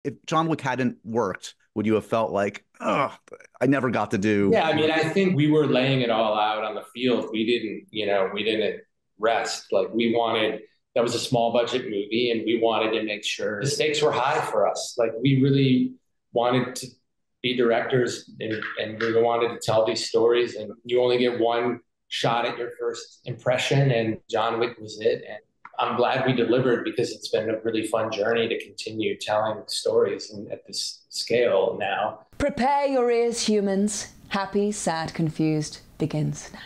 if John Wick hadn't worked, would you have felt like, oh, I never got to do? Yeah, I mean, I think we were laying it all out on the field. We didn't rest. Like we wanted, that was a small budget movie, and we wanted to make sure the stakes were high for us. Like we really wanted to be directors, and we wanted to tell these stories. And you only get one shot at your first impression, and John Wick was it. And I'm glad we delivered because it's been a really fun journey to continue telling stories and at this scale now. Prepare your ears, humans. Happy, Sad, Confused begins now.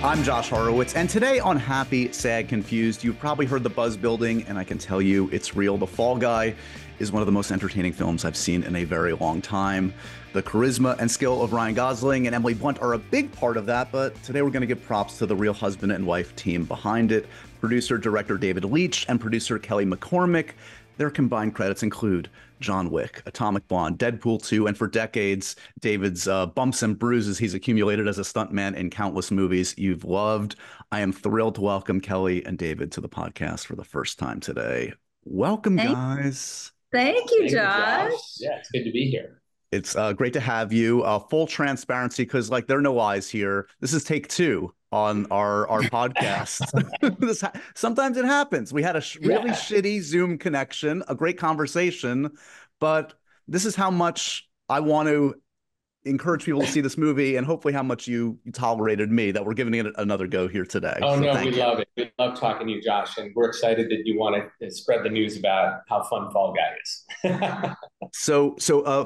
I'm Josh Horowitz, and today on Happy, Sad, Confused, you've probably heard the buzz building, and I can tell you it's real. The Fall Guy is one of the most entertaining films I've seen in a very long time. The charisma and skill of Ryan Gosling and Emily Blunt are a big part of that, but today we're going to give props to the real husband and wife team behind it. Producer-director David Leitch and producer Kelly McCormick. Their combined credits include John Wick, Atomic Blonde, Deadpool 2, and for decades, David's bumps and bruises he's accumulated as a stuntman in countless movies you've loved. I am thrilled to welcome Kelly and David to the podcast for the first time today. Welcome, guys. Thank you, Josh. Yeah, it's good to be here. It's great to have you. Full transparency, because there are no lies here. This is take two on our podcast. Sometimes it happens. We had a really shitty Zoom connection, a great conversation, but this is how much I want to encourage people to see this movie, and hopefully how much you tolerated me, that we're giving it another go here today. Oh, so no, we love it. We love talking to you, Josh, and we're excited that you want to spread the news about how fun Fall Guy is. So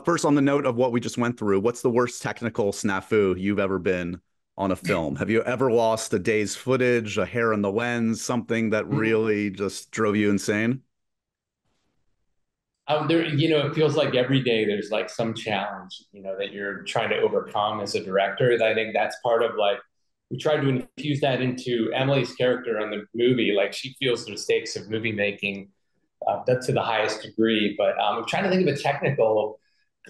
first, on the note of what we just went through, what's the worst technical snafu you've ever been on a film? Have you ever lost a day's footage, a hair in the lens, something that really just drove you insane? It feels like every day there's like some challenge, that you're trying to overcome as a director. I think that's part of we tried to infuse that into Emily's character in the movie. Like she feels the stakes of movie making to the highest degree. But I'm trying to think of a technical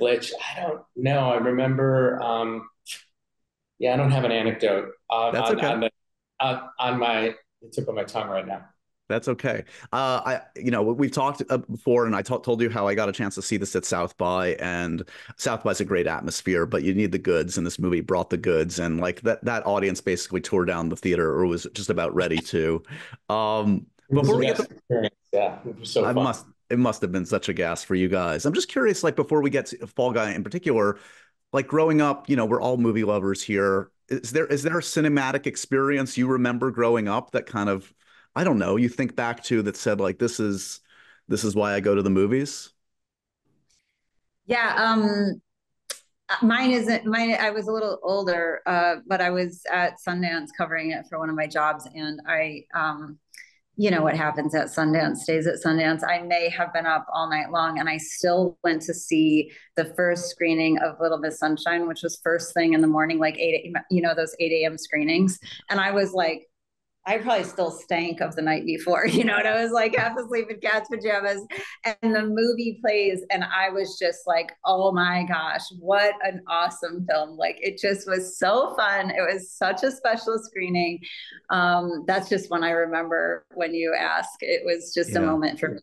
glitch. I don't know. I remember, I don't have an anecdote That's okay. on the tip of my tongue right now. That's okay. We've talked before, and I told you how I got a chance to see this at South by, and South by is a great atmosphere, but you need the goods, and this movie brought the goods, and that audience basically tore down the theater, or was just about ready to. Before we get it was so fun. It must have been such a gas for you guys. I'm just curious, before we get to Fall Guy in particular, growing up, we're all movie lovers here. Is there a cinematic experience you remember growing up that kind of, I don't know, you think back to that said this is why I go to the movies? Yeah, mine isn't mine. I was a little older, but I was at Sundance covering it for one of my jobs, and I, what happens at Sundance stays at Sundance. I may have been up all night long, and I still went to see the first screening of Little Miss Sunshine, which was first thing in the morning, like 8, those 8 a.m. screenings, and I was like, I probably still stank of the night before, and I was like half asleep in cat's pajamas, and the movie plays, and I was just like, oh my gosh, what an awesome film. It just was so fun. It was such a special screening. That's just when I remember when you ask. It was just a moment for me.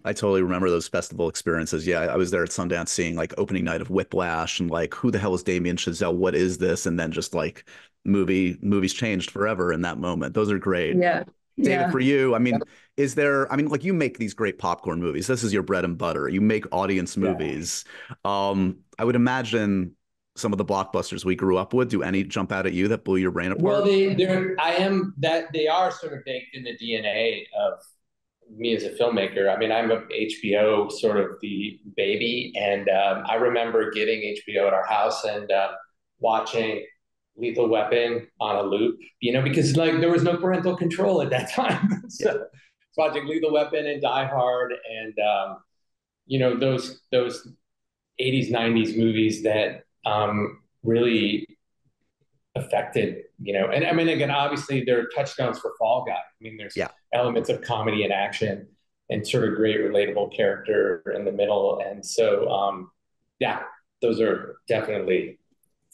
I totally remember those festival experiences. Yeah, I was there at Sundance seeing opening night of Whiplash, and who the hell is Damien Chazelle? What is this? And then just movies changed forever in that moment. Those are great. Yeah. David, for you, is there, you make these great popcorn movies. This is your bread and butter. You make audience movies. I would imagine some of the blockbusters we grew up with, do any jump out at you that blew your brain apart? Well, they are sort of baked in the DNA of me as a filmmaker. I'm a HBO sort of the baby, and I remember getting HBO at our house and watching Lethal Weapon on a loop, because there was no parental control at that time. So watching Lethal Weapon and Die Hard, and those 80s, 90s movies that really affected, and again, obviously there are touchdowns for Fall Guy. There's elements of comedy and action and sort of great relatable character in the middle. And so, those are definitely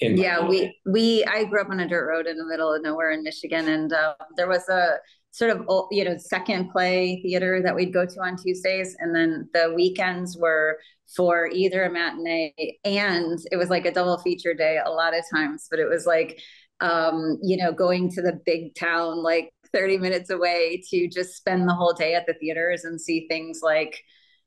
I grew up on a dirt road in the middle of nowhere in Michigan, and there was a sort of, second play theater that we'd go to on Tuesdays. And then the weekends were for either a matinee, and it was like a double feature day a lot of times, but it was like, going to the big town, like 30 minutes away, to just spend the whole day at the theaters and see things like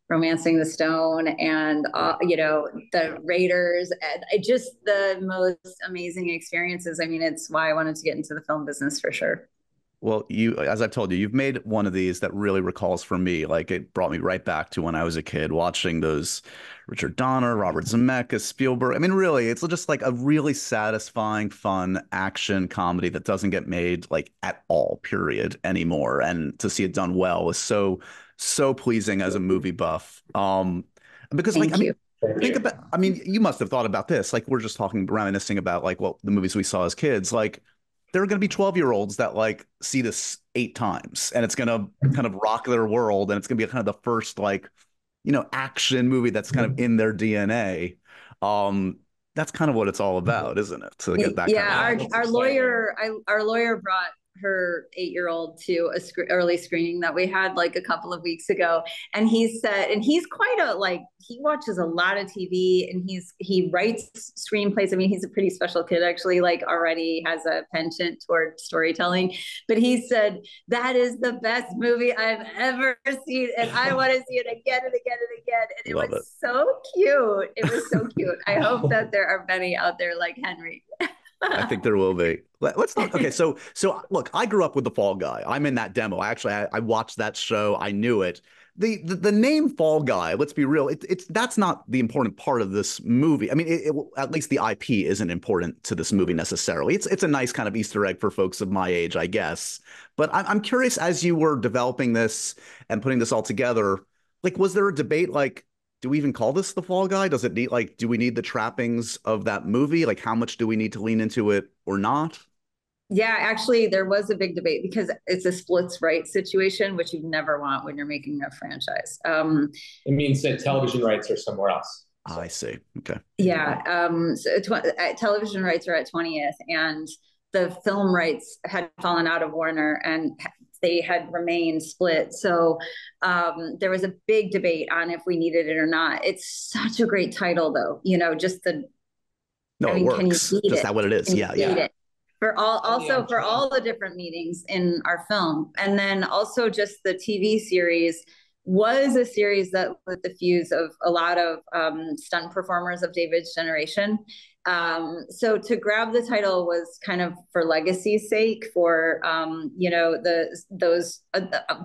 Romancing the Stone and, the Raiders, and just the most amazing experiences. I mean, it's why I wanted to get into the film business for sure. Well, as I've told you, you've made one of these that really recalls for me, like it brought me right back to when I was a kid watching those Richard Donner, Robert Zemeckis, Spielberg. I mean, really, it's just like a really satisfying, fun action comedy that doesn't get made like at all, period, anymore. And to see it done well is so pleasing as a movie buff. Because like, I mean, you must have thought about this. Like, we're just reminiscing about like what the movies we saw as kids. Like, there are going to be 12-year-olds that like see this 8 times, and it's going to kind of rock their world, and it's going to be kind of the first like, action movie that's kind of in their DNA. That's kind of what it's all about, isn't it? To get that. Yeah, our lawyer brought her 8-year-old to a early screening that we had like a couple of weeks ago, and he said, and he's quite he watches a lot of TV, and he writes screenplays. I mean, he's a pretty special kid, actually, like already has a penchant toward storytelling. But he said, that is the best movie I've ever seen, and I want to see it again and again and again. And it was so cute. It was so cute. I hope that there are many out there like Henry. I think there will be. Let's talk. Okay, so look, I grew up with The Fall Guy. I'm in that demo. I watched that show. I knew it. The name Fall Guy, let's be real, that's not the important part of this movie. I mean, at least the IP isn't important to this movie necessarily. It's a nice kind of Easter egg for folks of my age, I guess. But I'm curious, as you were developing this and putting this all together, like, was there a debate like, do we even call this The Fall Guy? Does it need, like, do we need the trappings of that movie? Like, how much do we need to lean into it or not? Yeah, actually, there was a big debate because it's a splits rights situation, which you never want when you're making a franchise. It means that television rights are somewhere else. So. I see. Okay. Yeah. Television rights are at 20th, and the film rights had fallen out of Warner, and they had remained split. So there was a big debate on if we needed it or not. It's such a great title, though. Just the. No, it works. Can you beat just it? That what it is. Yeah. It? For all the different meetings in our film. And then also just the TV series was a series that lit the fuse of a lot of stunt performers of David's generation. So to grab the title was kind of for legacy's sake, for those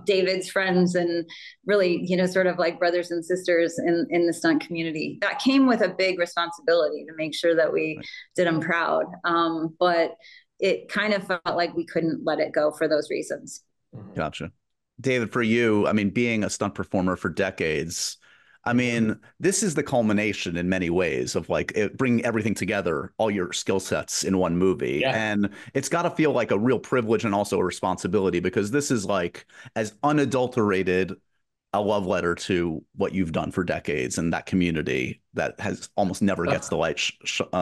David's friends, and really, sort of like brothers and sisters in the stunt community. That came with a big responsibility to make sure that we did them proud. But it kind of felt like we couldn't let it go for those reasons. Gotcha. David, for you, I mean, being a stunt performer for decades, I mean, this is the culmination in many ways of like bringing everything together, all your skill sets in one movie. Yeah. And it's got to feel like a real privilege and also a responsibility, because this is like as unadulterated a love letter to what you've done for decades and that community that has almost never gets the light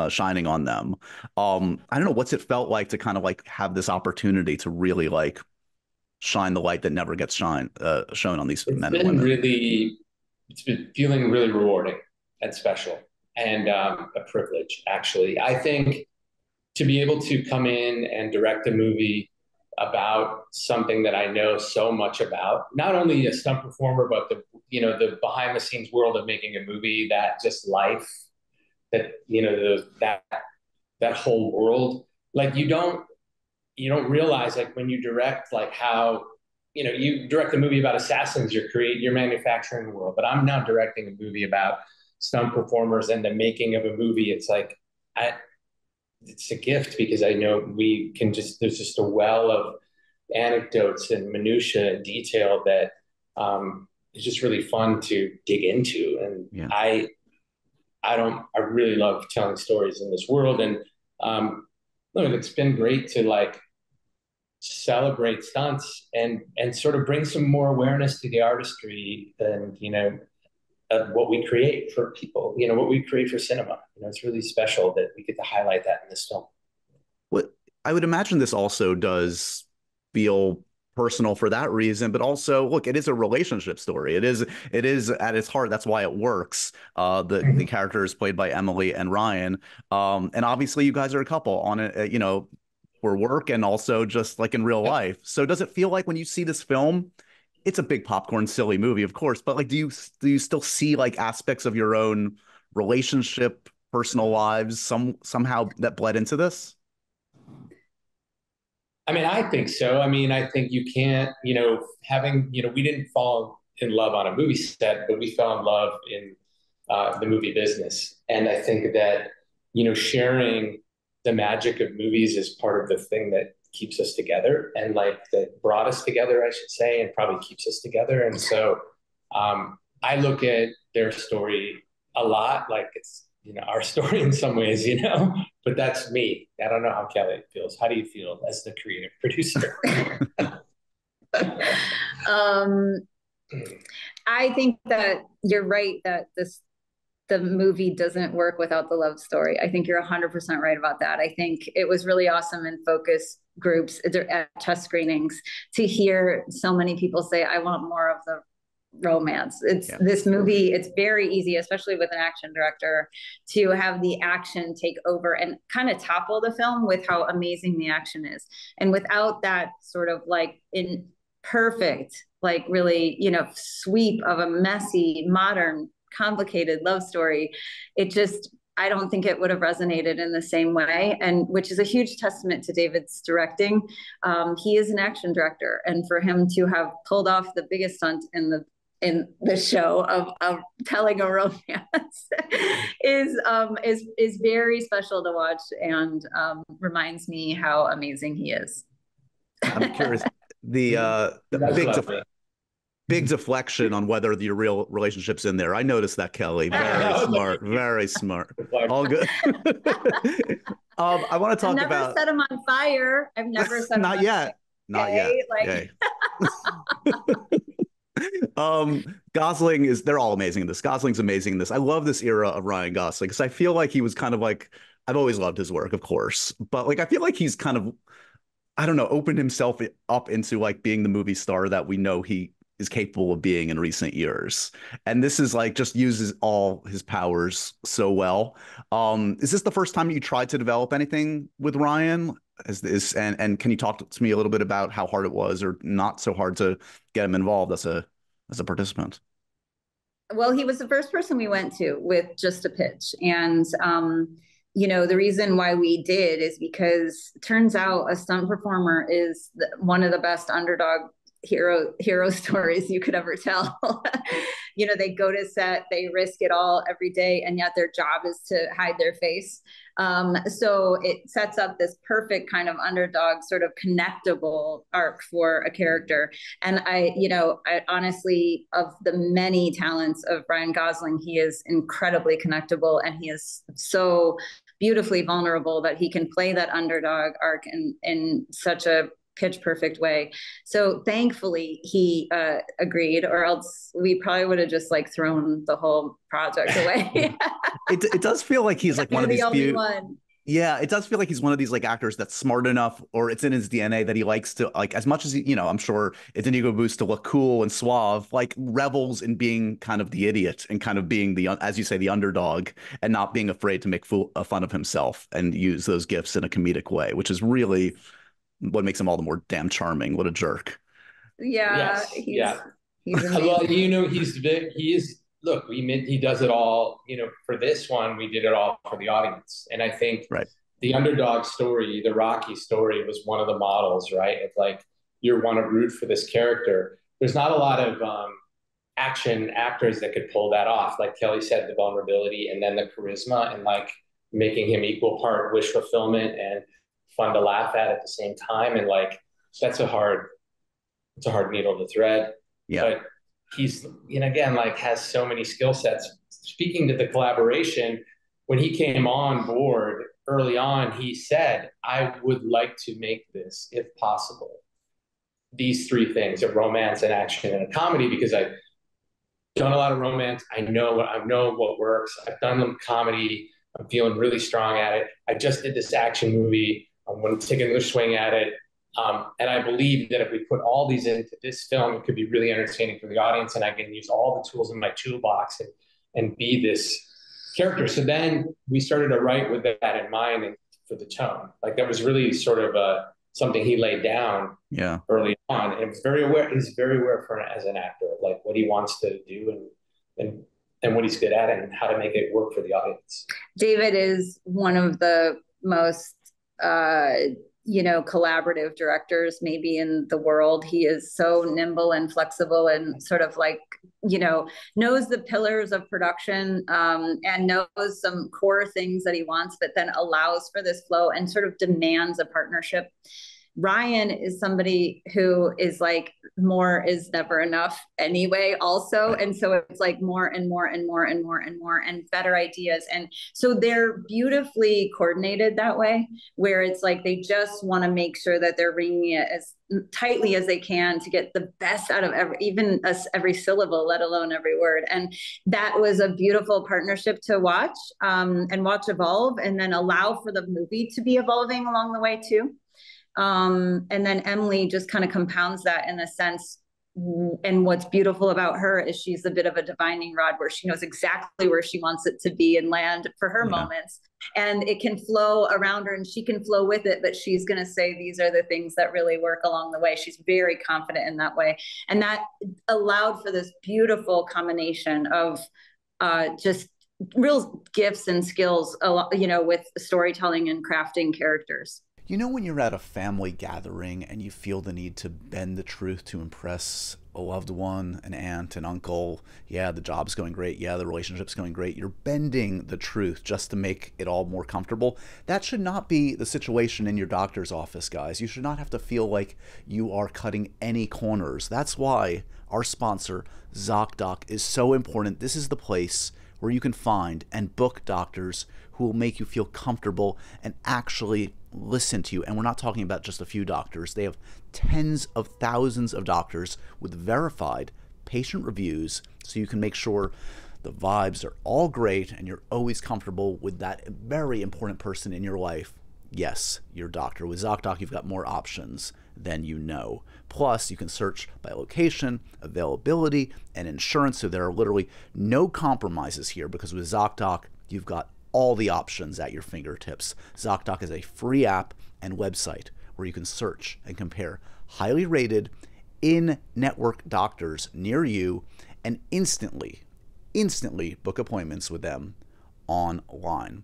shining on them. I don't know, what's it felt like to kind of like have this opportunity to really like shine the light that never gets shown on these men and women? It's been feeling really rewarding and special, and a privilege, actually. I think to be able to come in and direct a movie about something that I know so much about, not only a stunt performer, but the behind the scenes world of making a movie, that just life, that, that whole world, like you don't realize, like when you direct, like how, you direct a movie about assassins, you're manufacturing the world, but I'm now directing a movie about stunt performers and the making of a movie. It's like, it's a gift, because I know there's just a well of anecdotes and minutia and detail that is just really fun to dig into. And yeah. I really love telling stories in this world. And look, it's been great to like celebrate stunts and sort of bring some more awareness to the artistry and, of what we create for people, what we create for cinema. It's really special that we get to highlight that in this film. What I would imagine this also does feel personal for that reason, but also, look, it is a relationship story. It is at its heart. That's why it works. The character is played by Emily and Ryan. And obviously you guys are a couple on it, for work and also just like in real life. So does it feel like when you see this film, it's a big popcorn silly movie, of course, but like, do you still see like aspects of your own relationship, personal lives, somehow that bled into this? I mean, I think so. I mean, I think you can't, we didn't fall in love on a movie set, but we fell in love in the movie business. And I think that, sharing the magic of movies is part of the thing that keeps us together, and like that brought us together, I should say, and probably keeps us together. And so I look at their story a lot like it's, our story in some ways, but that's me. I don't know how Kelly feels. How do you feel as the creative producer? I think that you're right that the movie doesn't work without the love story. I think you're 100% right about that. I think it was really awesome in focus groups at test screenings to hear so many people say, I want more of the romance. This movie, it's very easy, especially with an action director, to have the action take over and kind of topple the film with how amazing the action is. And without that sort of like in perfect, like really, sweep of a messy, modern, complicated love story, I don't think it would have resonated in the same way, and which is a huge testament to David's directing. He is an action director, and for him to have pulled off the biggest stunt in the show of telling a romance is very special to watch, and reminds me how amazing he is. I'm curious, the big deflection on whether your real relationship's in there. I noticed that, Kelly. Very smart. Very smart. All good. I want to talk about. I've never set him on fire. I've never set him not on yet. Not yet. Like. Gosling they're all amazing in this. Gosling's amazing in this. I love this era of Ryan Gosling because I feel like he was kind of like, I've always loved his work, of course, but like I feel like he's kind of, I don't know, opened himself up into like being the movie star that we know he is capable of being in recent years. And this is like just uses all his powers so well. Is this the first time you tried to develop anything with Ryan? And can you talk to me a little bit about how hard it was or not so hard to get him involved as a participant? Well, he was the first person we went to with just a pitch. And the reason why we did is because it turns out a stunt performer is one of the best underdog hero stories you could ever tell. They go to set, they risk it all every day, and yet their job is to hide their face. So it sets up this perfect kind of underdog sort of connectable arc for a character. And I honestly, of the many talents of Ryan Gosling, he is incredibly connectable, and he is so beautifully vulnerable that he can play that underdog arc in such a pitch perfect way. So thankfully he agreed, or else we probably would have just like thrown the whole project away. It does feel like he's like one of these few. One. Yeah, it does feel like he's one of these like actors that's smart enough, or it's in his DNA that he likes to, like, as much as he, I'm sure it's an ego boost to look cool and suave, like revels in being kind of the idiot and kind of being the, as you say, the underdog, and not being afraid to make fun of himself and use those gifts in a comedic way, which is really what makes him all the more damn charming. What a jerk. Yeah. Yes, well, he is, look, he does it all, for this one, we did it all for the audience. And I think the underdog story, the Rocky story, was one of the models, right? It's like, you want to root for this character. There's not a lot of action actors that could pull that off. Like Kelly said, the vulnerability and then the charisma, and like making him equal part wish fulfillment and fun to laugh at the same time. And like, it's a hard needle to thread. Yeah. But he's, again, like has so many skill sets. Speaking to the collaboration, when he came on board early on, he said, I would like to make this, if possible, these three things: a romance, an action, and a comedy, because I've done a lot of romance. I know what works. I've done comedy. I'm feeling really strong at it. I just did this action movie. I'm going to take another swing at it. And I believe that if we put all these into this film, it could be really entertaining for the audience, and I can use all the tools in my toolbox and be this character. So then we started to write with that in mind and for the tone. Like that was really sort of something he laid down early on. And he's very aware as an actor of like what he wants to do and what he's good at and how to make it work for the audience. David is one of the most collaborative directors maybe in the world. He is so nimble and flexible and sort of like, knows the pillars of production, and knows some core things that he wants, but then allows for this flow and sort of demands a partnership. Ryan is somebody who is like, more is never enough anyway also. And so it's like more and more and more and more and more and better ideas. And so they're beautifully coordinated that way, where it's like, they just want to make sure that they're ringing it as tightly as they can to get the best out of every syllable, let alone every word. And that was a beautiful partnership to watch, and watch evolve, and then allow for the movie to be evolving along the way too. And then Emily just kind of compounds that in a sense. And what's beautiful about her is she's a bit of a divining rod, where she knows exactly where she wants it to be and land for her moments. And it can flow around her and she can flow with it, but she's going to say, these are the things that really work along the way. She's very confident in that way. And that allowed for this beautiful combination of just real gifts and skills, with storytelling and crafting characters. You know when you're at a family gathering and you feel the need to bend the truth to impress a loved one, an aunt, an uncle? Yeah, the job's going great. Yeah, the relationship's going great. You're bending the truth just to make it all more comfortable. That should not be the situation in your doctor's office, guys. You should not have to feel like you are cutting any corners. That's why our sponsor, ZocDoc, is so important. This is the place where you can find and book doctors who will make you feel comfortable and actually listen to you. And we're not talking about just a few doctors. They have tens of thousands of doctors with verified patient reviews, so you can make sure the vibes are all great and you're always comfortable with that very important person in your life. Yes, your doctor. With ZocDoc, you've got more options than you know. Plus, you can search by location, availability, and insurance, so there are literally no compromises here, because with ZocDoc, you've got all the options at your fingertips. ZocDoc is a free app and website where you can search and compare highly rated in-network doctors near you and instantly book appointments with them online.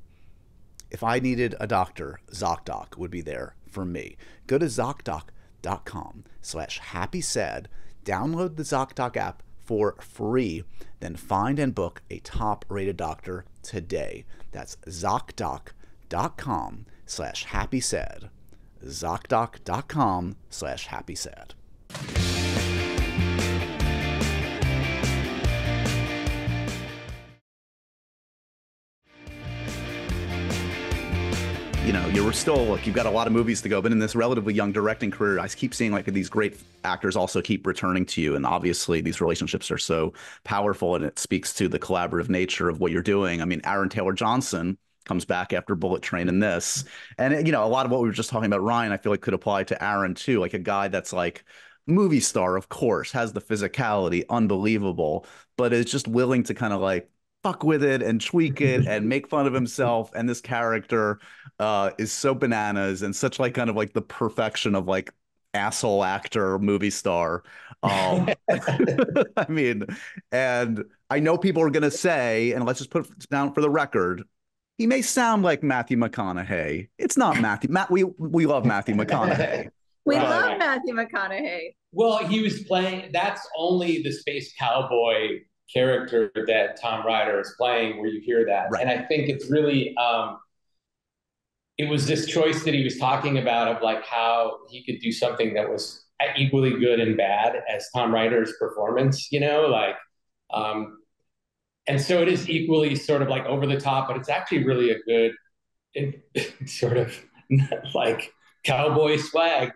If I needed a doctor, ZocDoc would be there for me. Go to ZocDoc.com/happysad, download the ZocDoc app for free, then find and book a top-rated doctor today. That's ZocDoc.com/happysad. ZocDoc.com/happysad. You were still, look, you've got a lot of movies to go, but in this relatively young directing career, I keep seeing like these great actors also keep returning to you. And obviously these relationships are so powerful, and it speaks to the collaborative nature of what you're doing. I mean, Aaron Taylor Johnson comes back after Bullet Train in this. And, a lot of what we were just talking about, Ryan, I feel like could apply to Aaron too. Like a guy that's like movie star, of course, has the physicality, unbelievable, but is just willing to kind of like fuck with it and tweak it and make fun of himself. And this character is so bananas and such like kind of like the perfection of like asshole actor, movie star. I mean, and I know people are going to say, and let's just put it down for the record, he may sound like Matthew McConaughey. It's not Matthew. We love Matthew McConaughey. We love Matthew McConaughey. Well, he was playing, that's only the space cowboy character that Tom Ryder is playing where you hear that. Right. And I think it's really, it was this choice that he was talking about of like how he could do something that was equally good and bad as Tom Ryder's performance, and so it is equally sort of like over the top, but it's actually really a good sort of like cowboy swag.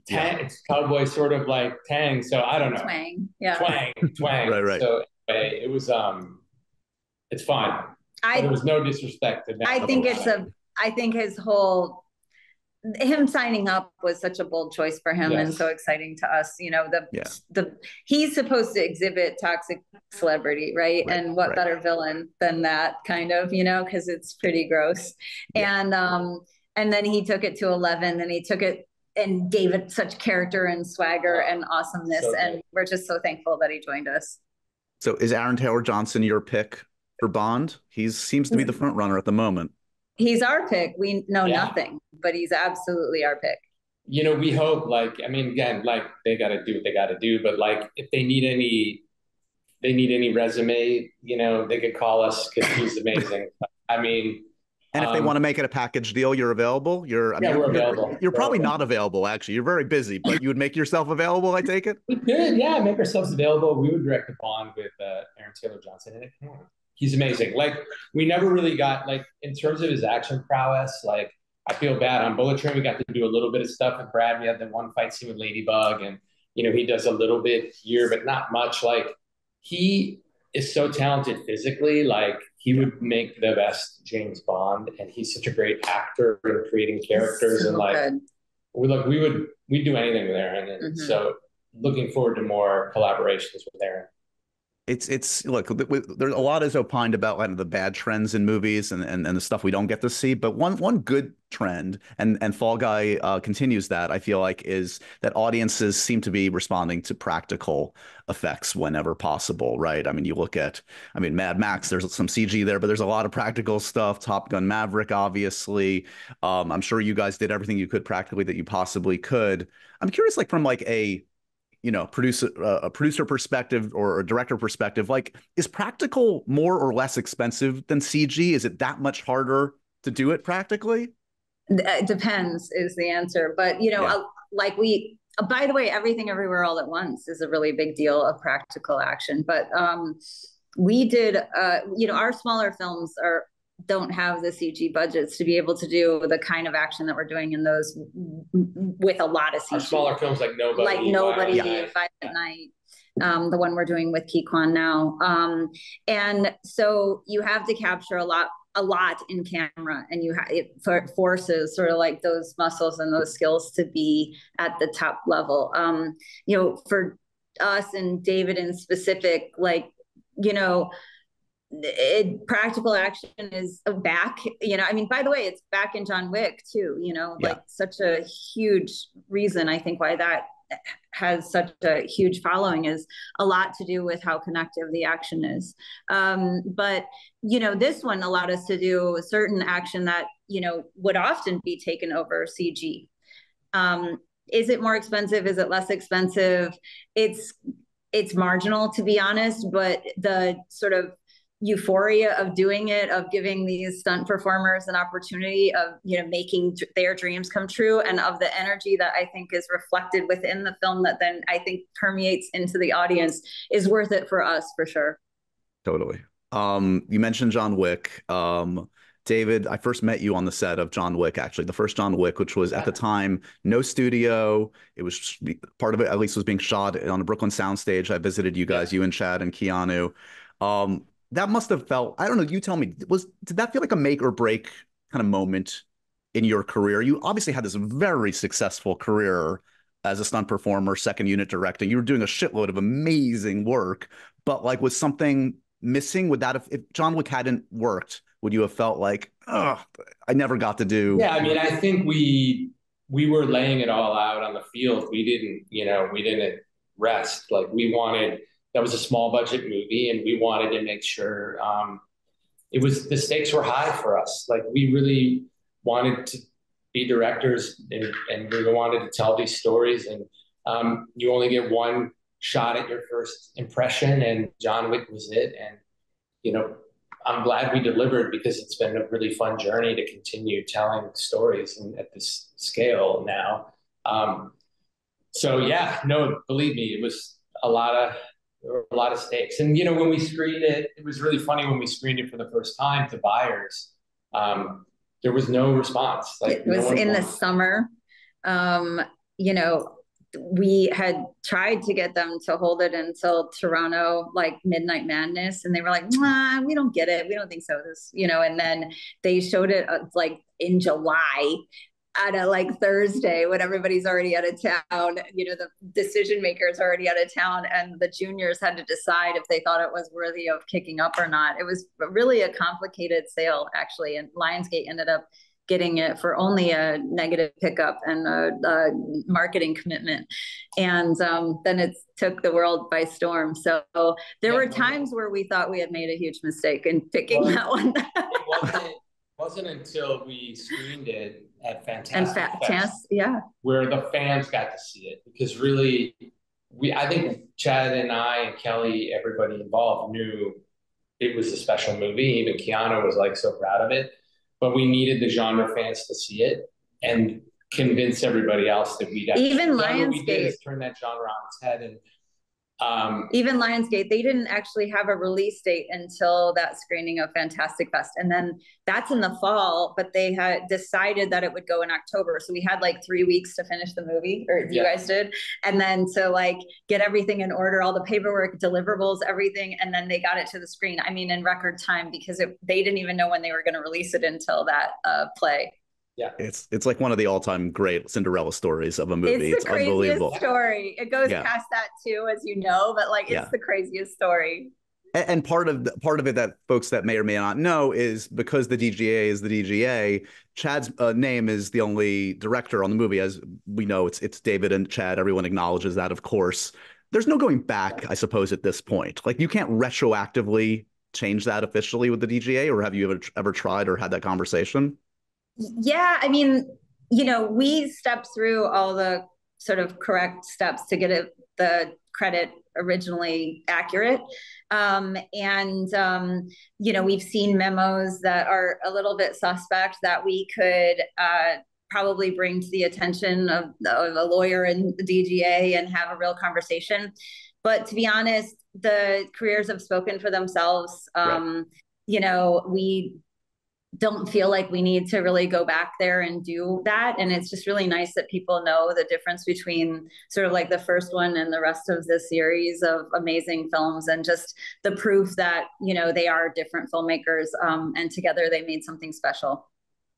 It's cowboy sort of like tang. So I don't know. Twang. Yeah. Twang. Right. So it was, it's fine. There was no disrespect to that. I think his whole him signing up was such a bold choice for him, and so exciting to us. You know, he's supposed to exhibit toxic celebrity, right? And what better villain than that, kind of, you know, because it's pretty gross. And then he took it to 11, and he took it and gave it such character and swagger and awesomeness. And we're just so thankful that he joined us. So is Aaron Taylor Johnson your pick for Bond? He seems to be the front runner at the moment. He's our pick. We know nothing, but he's absolutely our pick. You know, we hope, like, I mean, again, like, they got to do what they got to do, but like, if they need any resume, you know, they could call us because he's amazing. I mean, and if they want to make it a package deal, you're available. We're available. You're probably not available, actually. You're very busy, but you would make yourself available, I take it? We could, yeah, make ourselves available. We would direct a Bond with Aaron Taylor Johnson in it. He's amazing. Like, we never really got, like, in terms of his action prowess, like, I feel bad. On Bullet Train, we got to do a little bit of stuff with Brad. We had the one fight scene with Ladybug, and, you know, he does a little bit here, but not much. Like, he is so talented physically. Like, he would make the best James Bond, and he's such a great actor in creating characters. So and like, we'd do anything with Aaron. And so looking forward to more collaborations with Aaron. It's look, there's a lot is opined about kind of the bad trends in movies and the stuff we don't get to see. But one good trend, and Fall Guy continues that, I feel like, is that audiences seem to be responding to practical effects whenever possible, right? I mean, you look at, Mad Max, there's some CG there, but there's a lot of practical stuff. Top Gun Maverick, obviously. I'm sure you guys did everything you could practically that you possibly could. I'm curious, like, from like a producer perspective or a director perspective, like, is practical more or less expensive than CG? Is it that much harder to do it practically? It depends is the answer. But, you know, like by the way, Everything Everywhere All at Once is a really big deal of practical action. But we did, you know, our smaller films don't have the CG budgets to be able to do the kind of action that we're doing in those with a lot of CG. Our smaller films like Nobody, Violent Night, the one we're doing with Keyquan now. And so you have to capture a lot in camera, and it forces sort of like those muscles and those skills to be at the top level. You know, for us and David in specific, like, you know, practical action is back, you know. I mean, by the way, it's back in John Wick too, you know, like such a huge reason, I think, why that has such a huge following is a lot to do with how connective the action is. But, you know, this one allowed us to do a certain action that, you know, would often be taken over CG. Is it more expensive? Is it less expensive? It's marginal, to be honest, but the sort of euphoria of doing it, of giving these stunt performers an opportunity of, you know, making their dreams come true, and of the energy that I think is reflected within the film that then I think permeates into the audience is worth it for us, for sure. Totally. You mentioned John Wick. David, I first met you on the set of John Wick, actually, the first John Wick, which was at the time no studio. It was part of it, at least, was being shot on a Brooklyn soundstage. I visited you guys, you and Chad and Keanu. That must have felt, I don't know, you tell me, did that feel like a make or break kind of moment in your career? You obviously had this very successful career as a stunt performer, second unit directing. You were doing a shitload of amazing work, but like, was something missing? Would that have, if John Wick hadn't worked, would you have felt like, oh, I never got to do? Yeah, I mean, I think we were laying it all out on the field. We didn't rest. Like, that was a small budget movie, and we wanted to make sure the stakes were high for us. Like, we really wanted to be directors, and we wanted to tell these stories. And you only get one shot at your first impression, and John Wick was it. And, you know, I'm glad we delivered, because it's been a really fun journey to continue telling stories at this scale now. So yeah, no, believe me, it was a lot of stakes. And, you know, when we screened it, it was really funny when we screened it for the first time to buyers. There was no response. Like, it was in the summer. You know, we had tried to get them to hold it until Toronto, like Midnight Madness, and they were like, nah, we don't get it. We don't think so. This, you know, and then they showed it like in July. at a like Thursday when everybody's already out of town, the decision makers are already out of town, and the juniors had to decide if they thought it was worthy of kicking up or not. It was really a complicated sale, actually, and Lionsgate ended up getting it for only a negative pickup and a marketing commitment. And then it took the world by storm. So there were times where we thought we had made a huge mistake in picking that one. It wasn't until we screened it at Fantastic Fest, where the fans got to see it. Because really, I think Chad and I and Kelly, everybody involved, knew it was a special movie. Even Keanu was like so proud of it. But we needed the genre fans to see it and convince everybody else that we'd actually, even Lionsgate, we did is turn that genre on its head. And even Lionsgate, they didn't actually have a release date until that screening of Fantastic Fest. And then that's in the fall, but they had decided that it would go in October. So we had like 3 weeks to finish the movie, or you guys did. And then to like get everything in order, all the paperwork, deliverables, everything. And then they got it to the screen, I mean, in record time, because they didn't even know when they were going to release it until that play. Yeah, it's like one of the all-time great Cinderella stories of a movie. It's the craziest story. It goes past that too, as you know, but like it's the craziest story. And part of it that folks that may or may not know is because the DGA is the DGA, Chad's name is the only director on the movie. As we know, it's David and Chad. Everyone acknowledges that, of course. There's no going back, I suppose, at this point. Like, you can't retroactively change that officially with the DGA, or have you ever tried or had that conversation? Yeah, I mean, we stepped through all the sort of correct steps to get the credit originally accurate. We've seen memos that are a little bit suspect that we could probably bring to the attention of a lawyer in the DGA and have a real conversation. But to be honest, the careers have spoken for themselves. We don't feel like we need to really go back there and do that. And it's just really nice that people know the difference between sort of like the first one and the rest of this series of amazing films, and just the proof that, they are different filmmakers, and together they made something special.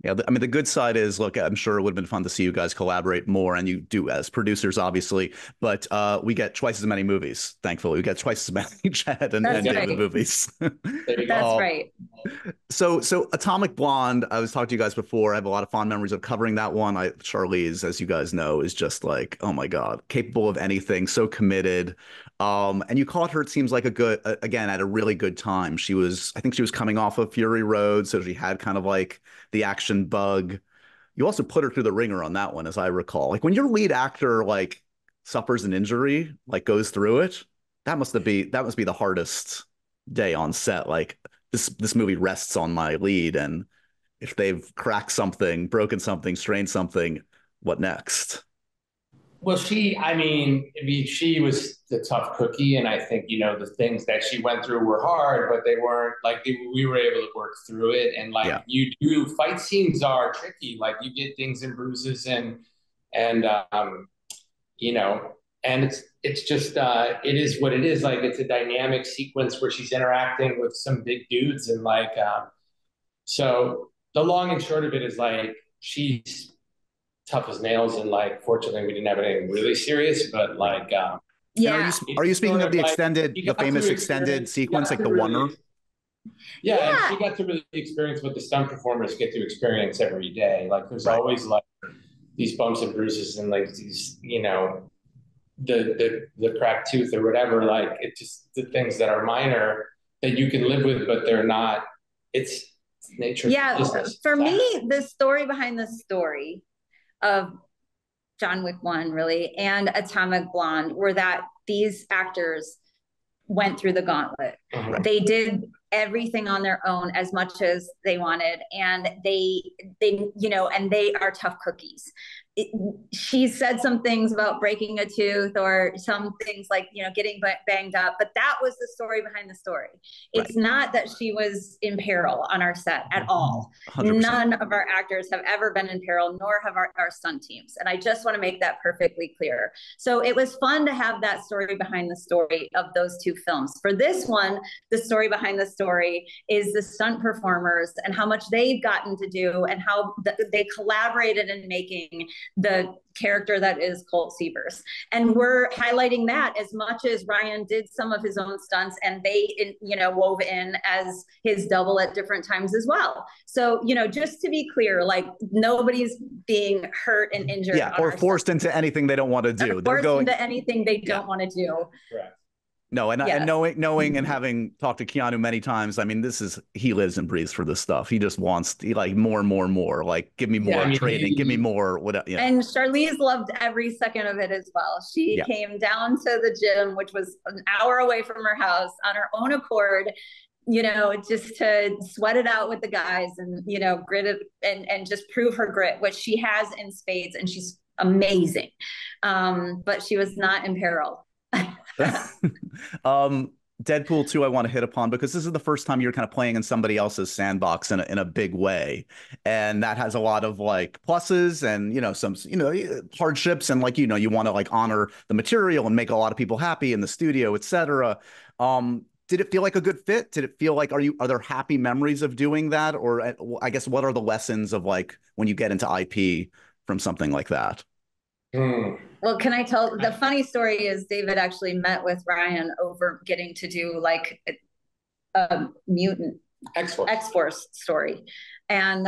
Yeah, I mean, the good side is, look, I'm sure it would have been fun to see you guys collaborate more, and you do as producers, obviously, but we get twice as many movies, thankfully. We get twice as many Chad and David movies. That's right. So Atomic Blonde, I was talking to you guys before. I have a lot of fond memories of covering that one. Charlize, as you guys know, is just like, oh my God, capable of anything, so committed. And you caught her, it seems like again, at a really good time. I think she was coming off of Fury Road, so she had kind of like the action bug. You also put her through the ringer on that one, as I recall. Like, when your lead actor like suffers an injury, like goes through it, that must be the hardest day on set. Like, this movie rests on my lead, and if they've cracked something, broken something, strained something, what next? Well, she was the tough cookie, and I think, the things that she went through were hard, but they weren't like we were able to work through it. And fight scenes are tricky. Like, you get things and bruises, and it's just it is what it is. Like, it's a dynamic sequence where she's interacting with some big dudes, and so the long and short of it is, like, she's tough as nails, and like, fortunately we didn't have anything really serious, but like are you speaking of the famous extended sequence, like the Wonder? And she got to really experience what the stunt performers get to experience every day. Like, there's always like these bumps and bruises, and like these, the cracked tooth or whatever. Like, it's just the things that are minor that you can live with, but they're not. It's nature. For me, the story behind the story of John Wick 1, really, and Atomic Blonde were that these actors went through the gauntlet. They did everything on their own as much as they wanted, and they and they are tough cookies. she said some things about breaking a tooth or some things like, getting banged up, but that was the story behind the story. It's not that she was in peril on our set at all. 100%. None of our actors have ever been in peril, nor have our stunt teams. And I just want to make that perfectly clear. So it was fun to have that story behind the story of those two films. For this one, the story behind the story is the stunt performers and how much they've gotten to do and how they collaborated in making the character that is Colt Sievers. And we're highlighting that as much as Ryan did some of his own stunts and they, wove in as his double at different times as well. So, just to be clear, like nobody's being hurt and injured. Yeah, or forced into anything they don't want to do. They're going into anything they don't want to do. Correct. No, and knowing and having talked to Keanu many times, I mean, he lives and breathes for this stuff. He just wants like more and more and more. Like, give me more training, give me more. Whatever. And Charlize loved every second of it as well. She came down to the gym, which was an hour away from her house, on her own accord. Just to sweat it out with the guys and grit it and just prove her grit, which she has in spades, and she's amazing. But she was not in peril. Deadpool 2 I want to hit upon because this is the first time you're kind of playing in somebody else's sandbox in a big way, and that has a lot of like pluses and some hardships, and like you want to like honor the material and make a lot of people happy in the studio, etc. Did it feel like a good fit? Did it feel like are there happy memories of doing that, or I guess what are the lessons of like when you get into IP from something like that? Well, can I tell the funny story is David actually met with Ryan over getting to do like a mutant X-Force story. And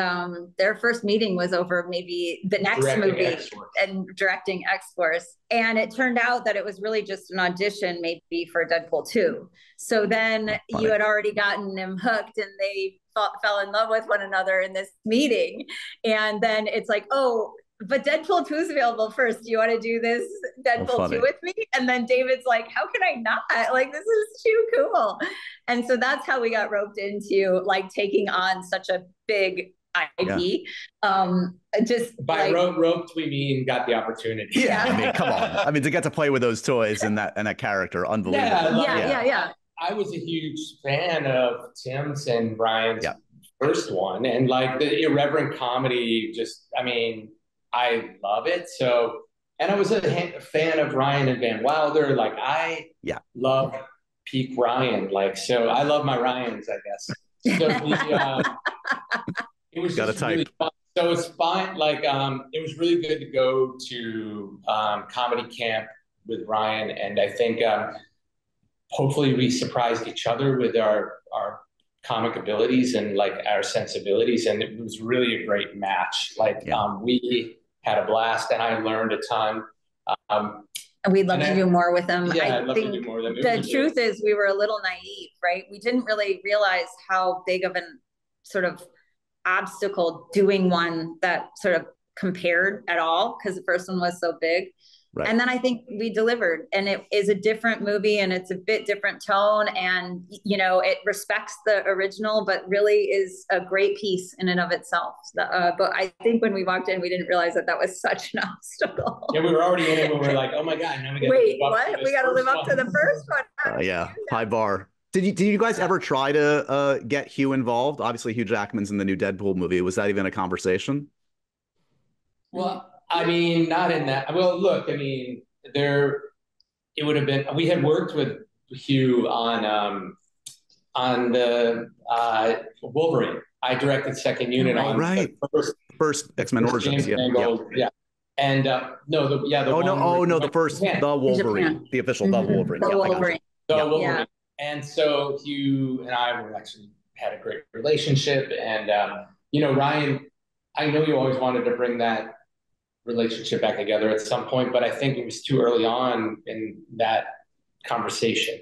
their first meeting was over maybe the next movie and directing X-Force. And it turned out that it was really just an audition maybe for Deadpool 2. So then you had already gotten them hooked and they fell in love with one another in this meeting. And then it's like, oh, but Deadpool 2 is available first. Do you want to do this Deadpool 2 with me? And then David's like, how can I not? Like, this is too cool. And so that's how we got roped into like taking on such a big IP. Just by roped, we mean got the opportunity. Yeah. I mean, come on. I mean, to get to play with those toys and that character, unbelievable. Yeah. I was a huge fan of Tim's and Brian's first one. And like the irreverent comedy, I love it. So, and I was a fan of Ryan and Van Wilder. Like I love peak Ryan. Like, so I love my Ryans, I guess. So it was just really fun. So it's fun. Like, it was really good to go to comedy camp with Ryan. And I think hopefully we surprised each other with our comic abilities and like our sensibilities. And it was really a great match. Like we had a blast and I learned a ton. We'd love to do more with them. Yeah, I think the truth is we were a little naive, right? We didn't really realize how big of an sort of obstacle doing one that sort of compared at all, because the first one was so big. Right. And then I think we delivered, and it is a different movie and it's a bit different tone, and it respects the original, but really is a great piece in and of itself. But I think when we walked in, we didn't realize that was such an obstacle. Yeah, we were already in it when we were like, oh my God, now we got to live up to the first one. High bar. Did you guys ever try to get Hugh involved? Obviously, Hugh Jackman's in the new Deadpool movie. Was that even a conversation? Well, I mean, not in that. Well, look, I mean, it would have been. We had worked with Hugh on the Wolverine. I directed second unit on the first X-Men Origins. Yeah. And the Wolverine, the official the Wolverine. The Wolverine. Wolverine. And so Hugh and I actually had a great relationship, and Ryan, I know you always wanted to bring that relationship back together at some point, but I think it was too early on in that conversation.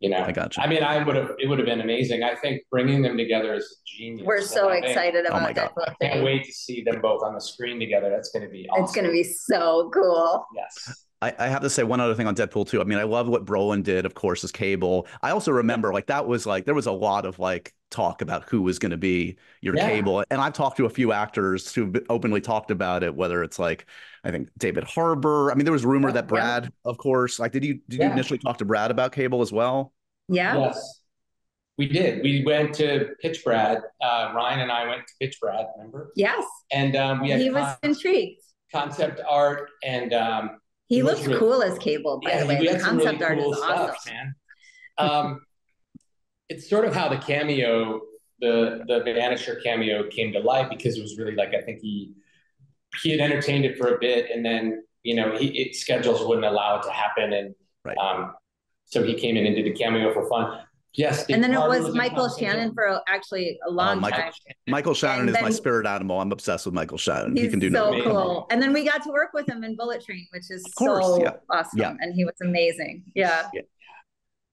I got you. I mean, it would have been amazing. I think bringing them together is genius. We're so excited about that. I can't wait to see them both on the screen together. That's going to be awesome. It's going to be so cool. Yes. I have to say one other thing on Deadpool 2. I mean, I love what Brolin did, of course, as Cable. I also remember there was a lot of like talk about who was going to be your Yeah. cable. And I've talked to a few actors who've openly talked about it, whether it's like, I think David Harbour. I mean, there was rumor that Brad, of course, like, did you initially talk to Brad about cable as well? Yeah. Yes, we did. We went to pitch Brad. Ryan and I went to pitch Brad, remember? Yes. And we had he was intrigued. Concept art, and he looked really cool as Cable, by the way. The concept art is awesome, man. It's sort of how the cameo, the Vanisher cameo came to life, because it was really like, I think he had entertained it for a bit, and then, you know, schedules wouldn't allow it to happen, and so he came in and did a cameo for fun. Yes, and then it was Michael Shannon for actually a long time. Michael Shannon is my spirit animal. I'm obsessed with Michael Shannon. He can do so cool. And then we got to work with him in Bullet Train, which is awesome. Yeah. And he was amazing. Yeah.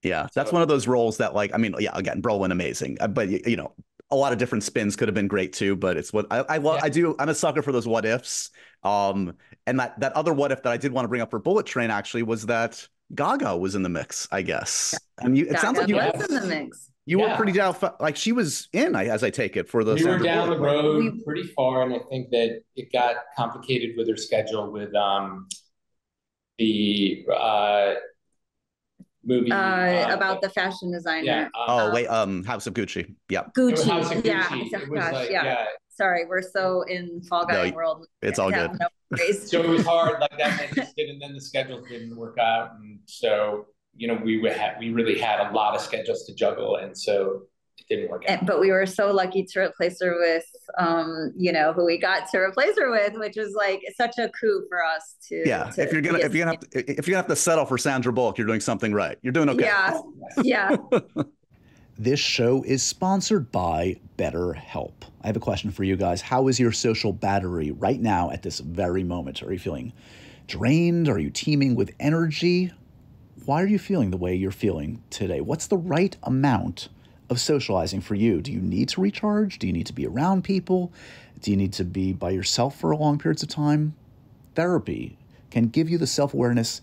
Yeah, that's one of those roles that, like, I mean, yeah, again, Brolin, amazing, but you know, a lot of different spins could have been great too. But it's what I love. I do. I'm a sucker for those what ifs. And that other what if that I did want to bring up for Bullet Train actually was that Gaga was in the mix, I guess. And it sounds like you was in the mix. You were pretty down, like she was in, as I take it, for the. We were down the road pretty far, and I think that it got complicated with her schedule with the movie about the fashion designer. House of Gucci. Yeah. Gucci. House of Gucci. Yeah. It was like, Sorry, we're so in Fall Guy world. It's all good. So it was hard, like that, and then the schedules didn't work out, and so, you know, we really had a lot of schedules to juggle, and so it didn't work out. But we were so lucky to replace her with, you know, who we got to replace her with, which was like such a coup for us to. Yeah, if you're gonna have to settle for Sandra Bullock, you're doing something right. You're doing okay. Yeah. This show is sponsored by BetterHelp. I have a question for you guys. How is your social battery right now at this very moment? Are you feeling drained? Are you teeming with energy? Why are you feeling the way you're feeling today? What's the right amount of socializing for you? Do you need to recharge? Do you need to be around people? Do you need to be by yourself for long periods of time? Therapy can give you the self-awareness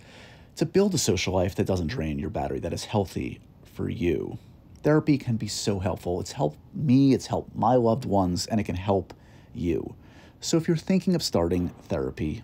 to build a social life that doesn't drain your battery, that is healthy for you. Therapy can be so helpful. It's helped me, it's helped my loved ones, and it can help you. So if you're thinking of starting therapy,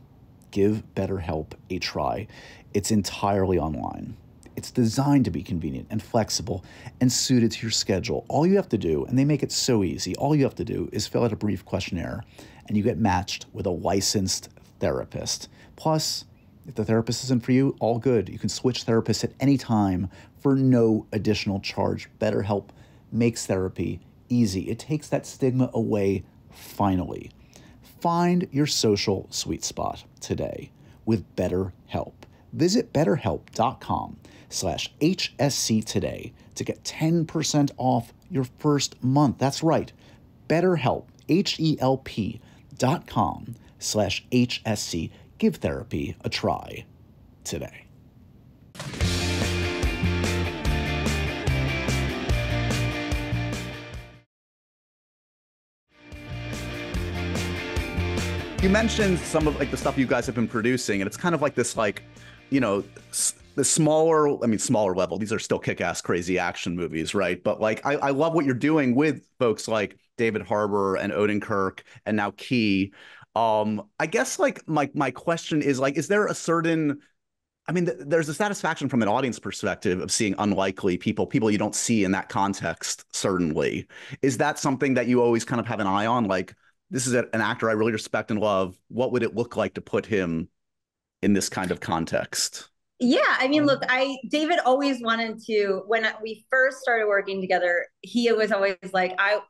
give BetterHelp a try. It's entirely online. It's designed to be convenient and flexible and suited to your schedule. All you have to do, and they make it so easy, all you have to do is fill out a brief questionnaire and you get matched with a licensed therapist. Plus, if the therapist isn't for you, all good. You can switch therapists at any time for no additional charge. BetterHelp makes therapy easy. It takes that stigma away finally. Find your social sweet spot today with BetterHelp. Visit BetterHelp.com/HSC today to get 10% off your first month. That's right. BetterHelp, HELP.com/HSC. Give therapy a try today. You mentioned some of like the stuff you guys have been producing, and it's kind of like this, like, you know, the smaller level. These are still kick-ass crazy action movies, right? But like, I love what you're doing with folks like David Harbour and Odenkirk and now Key. I guess like my question is like, is there a certain, I mean, there's a satisfaction from an audience perspective of seeing unlikely people you don't see in that context, certainly. Is that something that you always kind of have an eye on? Like, this is an actor I really respect and love. What would it look like to put him in this kind of context? Yeah, I mean, look, David always wanted to, when we first started working together, he was always like, I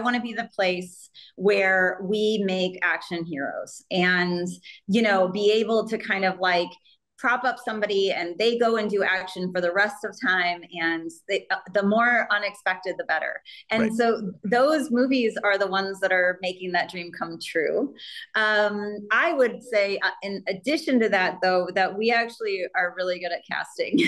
want to be the place where we make action heroes and, you know, be able to kind of like prop up somebody and they go and do action for the rest of time. And the more unexpected, the better. And so those movies are the ones that are making that dream come true. I would say in addition to that, though, that we actually are really good at casting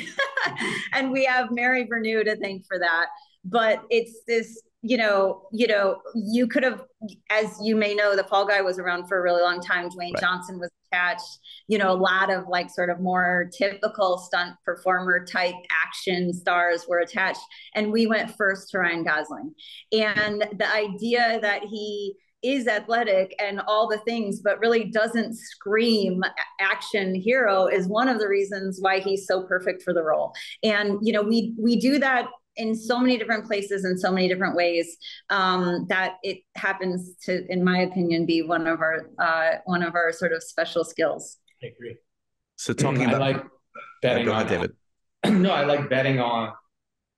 and we have Mary Vernew to thank for that. But it's this you could have, as you may know, the Fall Guy was around for a really long time. Dwayne Right. Johnson was attached, a lot of like sort of more typical stunt performer type action stars were attached. And we went first to Ryan Gosling. And the idea that he is athletic and all the things, but really doesn't scream action hero is one of the reasons why he's so perfect for the role. And, we do that in so many different places in so many different ways, that it happens to, in my opinion, be one of our sort of special skills. I agree. So talking about, I like betting go ahead, on David. No, I like betting on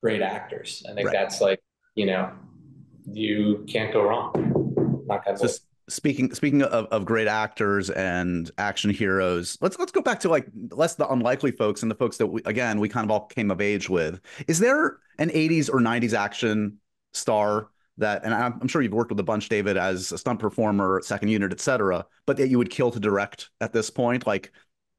great actors. I think Right. that's like, you can't go wrong. Not gonna So speaking of great actors and action heroes, let's go back to like less the unlikely folks and the folks that we kind of all came of age with. Is there an 80s or 90s action star that, and I'm sure you've worked with a bunch, David, as a stunt performer, second unit, etc., but that you would kill to direct at this point? Like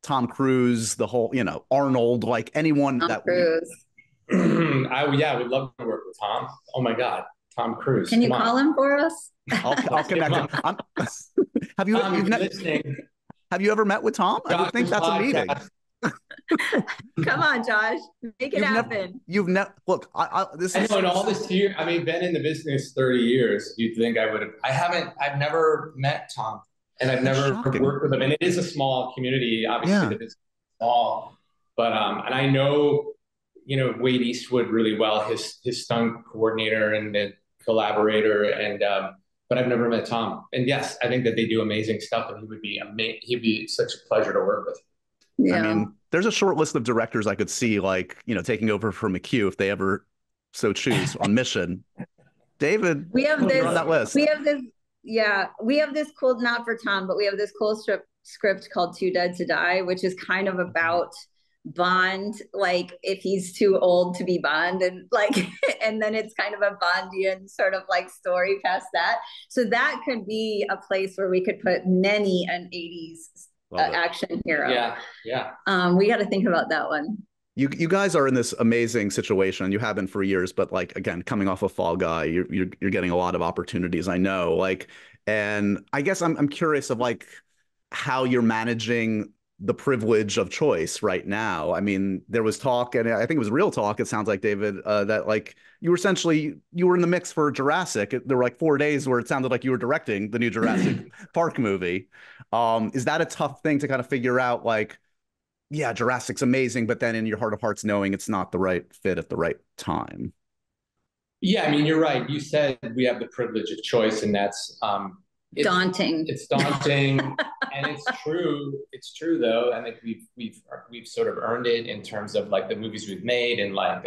Tom Cruise, the whole, Arnold, like anyone Tom that Cruise. I would love to work with Tom. Oh my God, Tom Cruise. Can you call him for us? I'll connect him. Have you ever met with Tom? I would think that's a meeting. Come on, Josh, make it happen. You've never look. This is in all this year. I mean, been in the business 30 years. You'd think I would have. I've never met Tom, and I've never worked with him. And it is a small community. Obviously, the business is small, but and I know, Wade Eastwood really well. His stunt coordinator and the collaborator, and but I've never met Tom. And yes, I think that they do amazing stuff, and he'd be such a pleasure to work with. Yeah. I mean, there's a short list of directors I could see, like, taking over for McHugh if they ever so choose on Mission. David, we have this on that list. We have this cool, not for Tom, but we have this cool script called Too Dead to Die, which is kind of about Bond, like if he's too old to be Bond, and like, and then it's kind of a Bondian sort of like story past that. So that could be a place where we could put many an 80s action hero. Yeah. We got to think about that one. You guys are in this amazing situation. You have been for years, but like, again, coming off of Fall Guy, you're getting a lot of opportunities, I know. Like, and I guess I'm curious of like how you're managing the privilege of choice right now. I mean, there was talk, and I think it was real talk, it sounds like, David, that like you were in the mix for Jurassic. There were like 4 days where it sounded like you were directing the new Jurassic Park movie. Is that a tough thing to kind of figure out? Like, yeah, Jurassic's amazing, but then in your heart of hearts knowing it's not the right fit at the right time. Yeah, I mean, you're right. You said we have the privilege of choice, and that's daunting. It's daunting, and it's true. It's true, though. I think we've sort of earned it in terms of like the movies we've made and like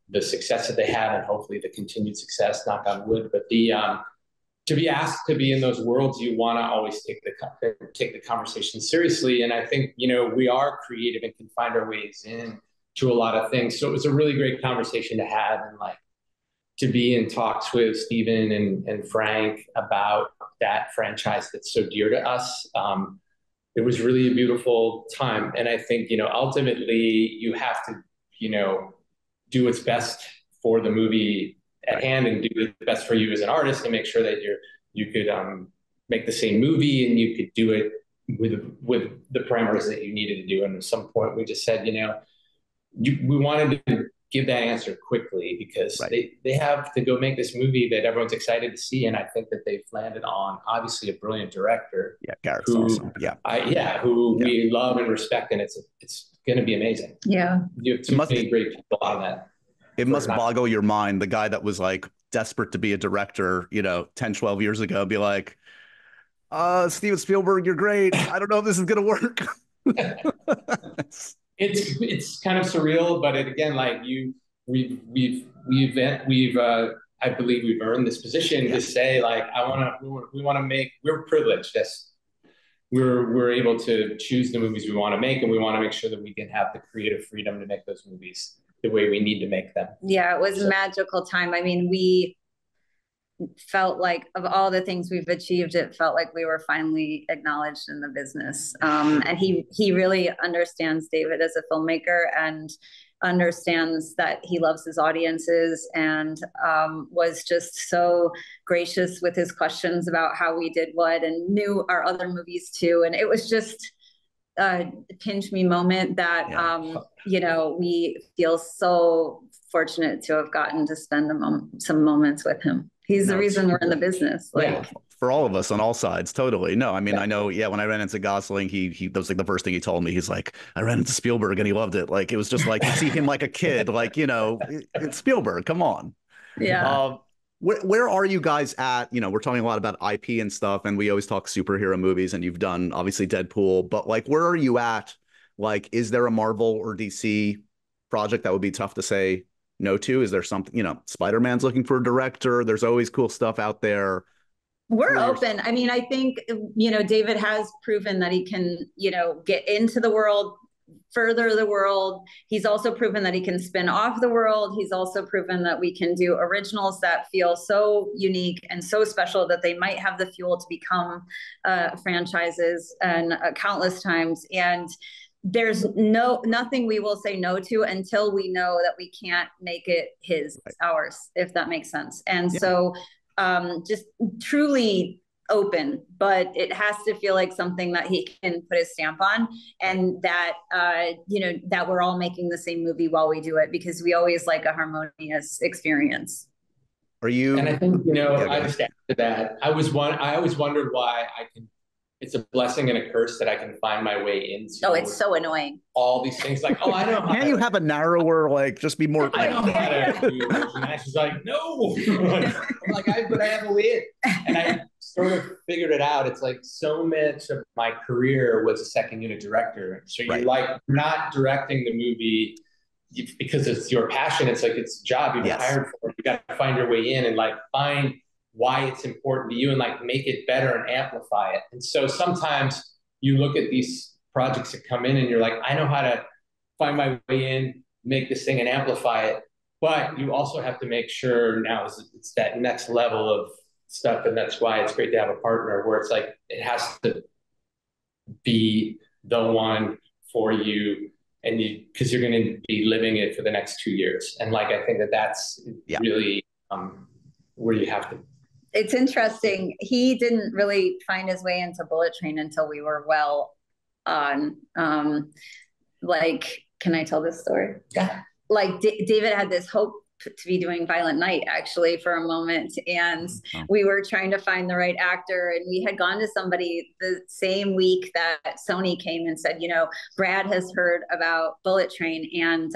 the success that they had, and hopefully the continued success. Knock on wood. But to be asked to be in those worlds, you want to always take the conversation seriously. And I think we are creative and can find our ways in to a lot of things. So it was a really great conversation to have, and like to be in talks with Steven and Frank about that franchise that's so dear to us. It was really a beautiful time. And I think, ultimately you have to, do what's best for the movie at hand and do what's best for you as an artist, and make sure that you could make the same movie and you could do it with the parameters that you needed to do. And at some point we just said, we wanted to give that answer quickly because they have to go make this movie that everyone's excited to see. And I think that they've landed on obviously a brilliant director. Yeah, Garrett's awesome. We love and respect, and it's going to be amazing. Yeah. You have too many great people on that. It must boggle your mind, the guy that was like desperate to be a director, 10, 12 years ago, be like, Steven Spielberg, you're great. I don't know if this is going to work. It's kind of surreal, but again, like we've I believe we've earned this position to say like, we're privileged. Yes. We're able to choose the movies we want to make, and we want to make sure that we can have the creative freedom to make those movies the way we need to make them. Yeah, it was a magical time. I mean, we felt like of all the things we've achieved, it felt like we were finally acknowledged in the business. And he really understands David as a filmmaker, and understands that he loves his audiences, and was just so gracious with his questions about how we did what, and knew our other movies too. And it was just a pinch me moment that, you know, we feel so fortunate to have gotten to spend some moments with him. He's the reason we're in the business. Like, for all of us on all sides. Totally. No, I mean, I know. Yeah. When I ran into Gosling, he that was like the first thing he told me. He's like, I ran into Spielberg and he loved it. Like, it was just like, to see him like a kid, like, you know, it's Spielberg. Come on. Yeah. Where are you guys at? You know, we're talking a lot about IP and stuff, and we always talk superhero movies, and you've done obviously Deadpool, but like, where are you at? Like, is there a Marvel or DC project that would be tough to say no to? Is there something, you know, Spider-Man's looking for a director. There's always cool stuff out there. We're open. I mean, I think, you know, David has proven that he can, you know, get into the world, further the world. He's also proven that he can spin off the world. He's also proven that we can do originals that feel so unique and so special that they might have the fuel to become franchises and countless times. And there's nothing we will say no to until we know that we can't make it ours, if that makes sense. And so just truly open, but it has to feel like something that he can put his stamp on, and that, you know, that we're all making the same movie while we do it, because we always like a harmonious experience. Are you? And I think, you know, I understand that. I always wondered why it's a blessing and a curse that I can find my way into. Oh, it's so annoying. All these things, like, I know. Can you have a narrower, like, just be more? I know how to do it. And she's like, no. But I have a way in. And I sort of figured it out. It's like so much of my career was a second unit director. So you're like not directing the movie because it's your passion. It's like it's a job you've been hired for. You got to find your way in and like find why it's important to you and like make it better and amplify it. And so sometimes you look at these projects that come in and you're like, I know how to find my way in, make this thing and amplify it. But you also have to make sure now it's that next level of stuff. And that's why it's great to have a partner where it's like, it has to be the one for you, and because you're going to be living it for the next 2 years. And like, I think that's really where you have to. It's interesting. He didn't really find his way into Bullet Train until we were well on. Like, can I tell this story? Yeah. Like David had this hope to be doing Violent Night actually for a moment, and we were trying to find the right actor, and we had gone to somebody the same week that Sony came and said, you know, Brad has heard about Bullet Train and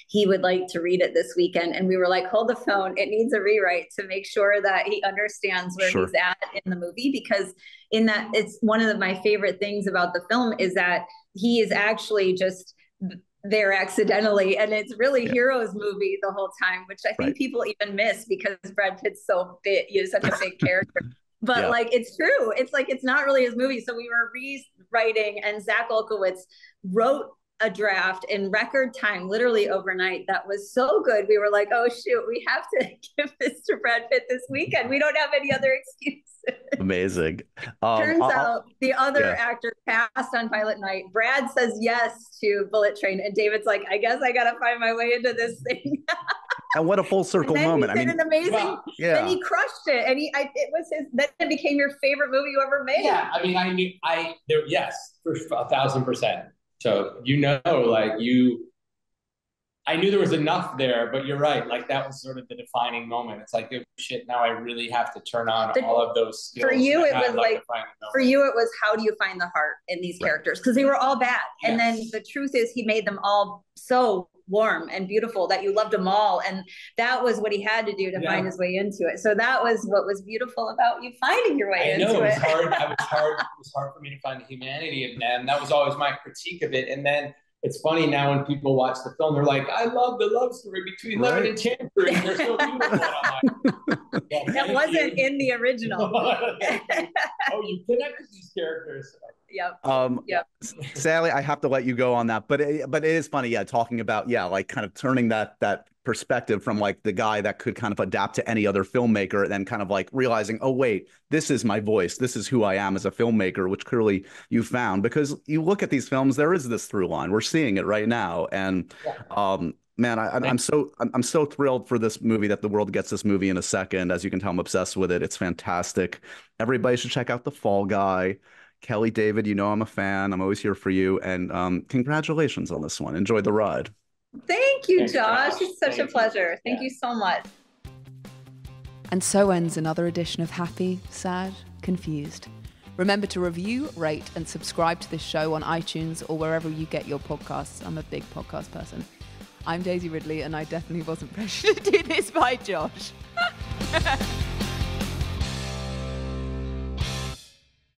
he would like to read it this weekend. And we were like, hold the phone, it needs a rewrite to make sure that he understands where he's at in the movie, because in that, it's one of my favorite things about the film is that he is actually just there accidentally, and it's really Hero's movie the whole time, which I think people even miss because Brad Pitt's so big, he's such a big character. But like, it's true. It's like, it's not really his movie. So we were rewriting, and Zach Olkowitz wrote a draft in record time, literally overnight. That was so good. We were like, oh shoot, we have to give this to Brad Pitt this weekend. We don't have any other excuse. Amazing. Turns out the other actor passed on Violent Night. Brad says yes to Bullet Train, and David's like, I guess I got to find my way into this thing. And what a full circle moment. I mean, an amazing. Then he crushed it, and it was his. Then it became your favorite movie you ever made. Yeah, I mean, yes, for 1,000%. So I knew there was enough there, but you're right. Like, that was sort of the defining moment. It's like, oh shit, now I really have to turn on all of those skills. For you, it was like, how do you find the heart in these characters? Because they were all bad. And then the truth is he made them all so warm and beautiful that you loved them all. And that was what he had to do to find his way into it. So that was what was beautiful about you finding your way into it. It was hard. It was hard for me to find the humanity of them. That was always my critique of it. And then it's funny now when people watch the film, they're like, I love the love story between Lemon and Chanfrey. They're so beautiful. That wasn't in the original. Oh, you connected these characters. Yep. Sally, I have to let you go on that, but it is funny, talking about like kind of turning that perspective from like the guy that could kind of adapt to any other filmmaker, and then kind of like realizing, oh wait, this is my voice, this is who I am as a filmmaker, which clearly you found, because you look at these films, there is this through line, we're seeing it right now, and Man, I'm so thrilled for this movie that the world gets this movie in a second. As you can tell, I'm obsessed with it. It's fantastic. Everybody should check out The Fall Guy. Kelly, David, you know I'm a fan. I'm always here for you. And congratulations on this one. Enjoy the ride. Thank you, Thanks, Josh. Josh. It's such a pleasure. Thank you so much. And so ends another edition of Happy, Sad, Confused. Remember to review, rate, and subscribe to this show on iTunes or wherever you get your podcasts. I'm a big podcast person. I'm Daisy Ridley, and I definitely wasn't pressured to do this by Josh.